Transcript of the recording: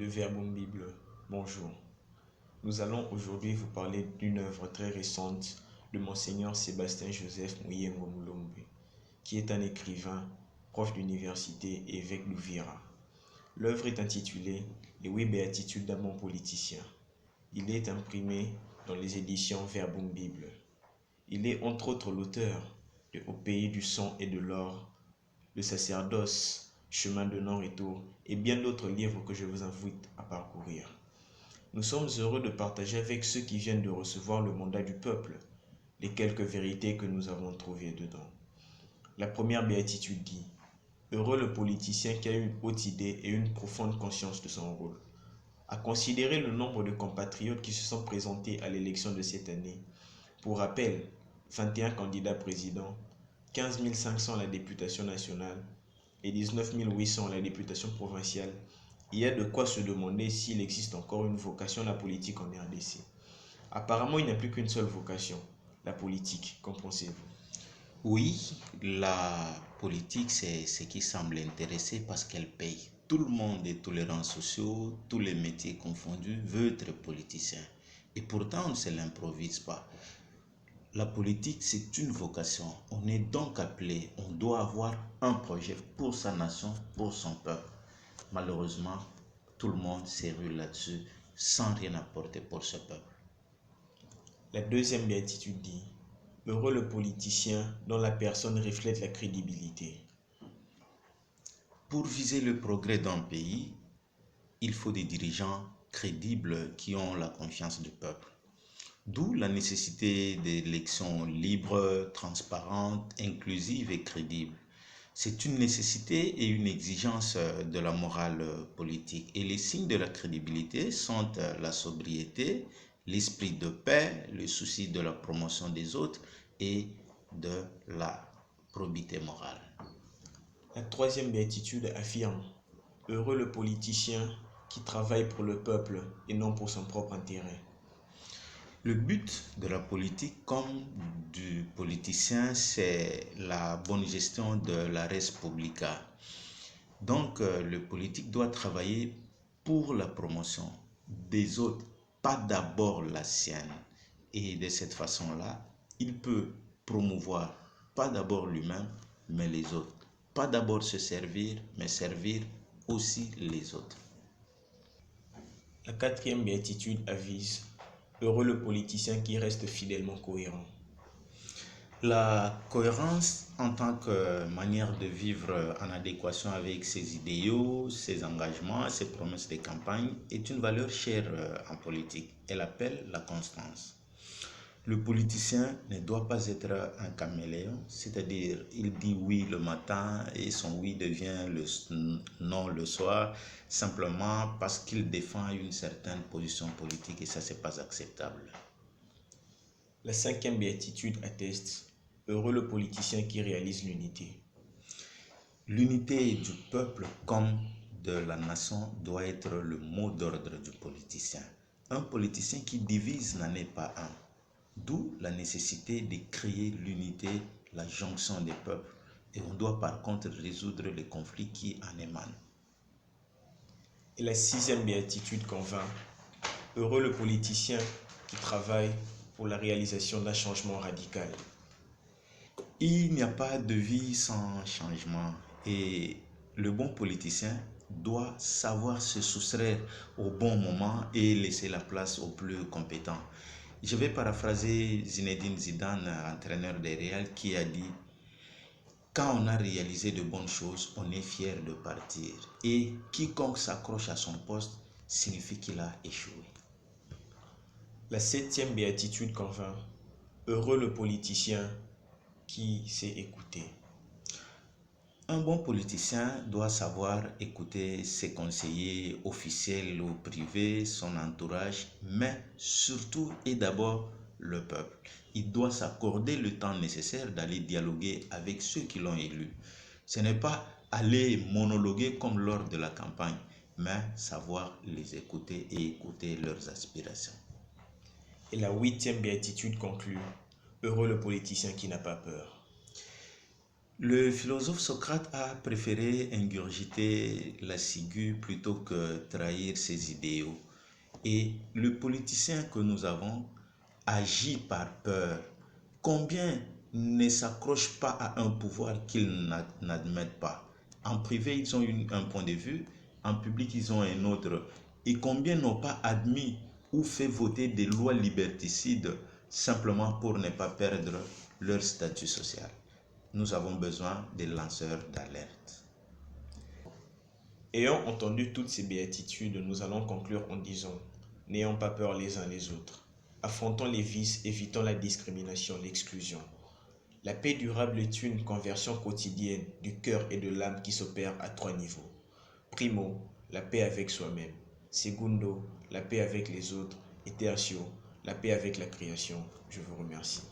de Verbum Bible, bonjour. Nous allons aujourd'hui vous parler d'une œuvre très récente de Monseigneur Sébastien Joseph Muyengo Mulombe, qui est un écrivain, prof d'université et évêque d'Uvira. L'œuvre est intitulée Les 8 béatitudes d'un bon politicien. Il est imprimé dans les éditions Verbum Bible. Il est entre autres l'auteur de Au pays du sang et de l'or, Le sacerdoce, Chemin de non-retour et bien d'autres livres que je vous invite à parcourir. Nous sommes heureux de partager avec ceux qui viennent de recevoir le mandat du peuple les quelques vérités que nous avons trouvées dedans. La première béatitude dit « Heureux le politicien qui a une haute idée et une profonde conscience de son rôle ». À considérer le nombre de compatriotes qui se sont présentés à l'élection de cette année. Pour rappel, 21 candidats présidents, 15 500 à la députation nationale et 19 800 à la députation provinciale, il y a de quoi se demander s'il existe encore une vocation à la politique en RDC. Apparemment, il n'y a plus qu'une seule vocation, la politique. Qu'en pensez-vous? Oui, la politique, c'est ce qui semble intéresser parce qu'elle paye. Tout le monde et tous les rangs sociaux, tous les métiers confondus, veut être politicien. Et pourtant, on ne se l'improvise pas. La politique, c'est une vocation. On est donc appelé, on doit avoir un projet pour sa nation, pour son peuple. Malheureusement, tout le monde s'est rué là-dessus sans rien apporter pour ce peuple. La deuxième béatitude dit « Heureux le politicien dont la personne reflète la crédibilité ». Pour viser le progrès d'un pays, il faut des dirigeants crédibles qui ont la confiance du peuple. D'où la nécessité d'élections libres, transparentes, inclusives et crédibles. C'est une nécessité et une exigence de la morale politique. Et les signes de la crédibilité sont la sobriété, l'esprit de paix, le souci de la promotion des autres et de la probité morale. La troisième béatitude affirme « Heureux le politicien qui travaille pour le peuple et non pour son propre intérêt ». Le but de la politique comme du politicien, c'est la bonne gestion de la res publica. Donc, le politique doit travailler pour la promotion des autres, pas d'abord la sienne. Et de cette façon-là, il peut promouvoir pas d'abord lui-même, mais les autres. Pas d'abord se servir, mais servir aussi les autres. La quatrième béatitude avise « Heureux le politicien qui reste fidèlement cohérent ». La cohérence en tant que manière de vivre en adéquation avec ses idéaux, ses engagements, ses promesses de campagne est une valeur chère en politique. Elle appelle la constance. Le politicien ne doit pas être un caméléon, c'est-à-dire il dit oui le matin et son oui devient le non le soir, simplement parce qu'il défend une certaine position politique et ça, c'est pas acceptable. La cinquième béatitude atteste « Heureux le politicien qui réalise l'unité ». L'unité du peuple comme de la nation doit être le mot d'ordre du politicien. Un politicien qui divise n'en est pas un. D'où la nécessité de créer l'unité, la jonction des peuples. Et on doit par contre résoudre les conflits qui en émanent. Et la sixième béatitude convainc « Heureux le politicien qui travaille pour la réalisation d'un changement radical ». Il n'y a pas de vie sans changement et le bon politicien doit savoir se soustraire au bon moment et laisser la place aux plus compétents. Je vais paraphraser Zinedine Zidane, entraîneur des Real, qui a dit « Quand on a réalisé de bonnes choses, on est fier de partir. Et quiconque s'accroche à son poste signifie qu'il a échoué. » La septième béatitude convainc « Heureux le politicien qui sait écouter ». Un bon politicien doit savoir écouter ses conseillers officiels ou privés, son entourage, mais surtout et d'abord le peuple. Il doit s'accorder le temps nécessaire d'aller dialoguer avec ceux qui l'ont élu. Ce n'est pas aller monologuer comme lors de la campagne, mais savoir les écouter et écouter leurs aspirations. Et la 8e béatitude conclut « Heureux le politicien qui n'a pas peur ». Le philosophe Socrate a préféré ingurgiter la ciguë plutôt que trahir ses idéaux. Et le politicien que nous avons agit par peur. Combien ne s'accrochent pas à un pouvoir qu'ils n'admettent pas? En privé, ils ont un point de vue, en public, ils ont un autre. Et combien n'ont pas admis ou fait voter des lois liberticides simplement pour ne pas perdre leur statut social? Nous avons besoin des lanceurs d'alerte. Ayant entendu toutes ces béatitudes, nous allons conclure en disant, n'ayons pas peur les uns les autres. Affrontons les vices, évitons la discrimination, l'exclusion. La paix durable est une conversion quotidienne du cœur et de l'âme qui s'opère à 3 niveaux. Primo, la paix avec soi-même. Segundo, la paix avec les autres. Et tertio, la paix avec la création. Je vous remercie.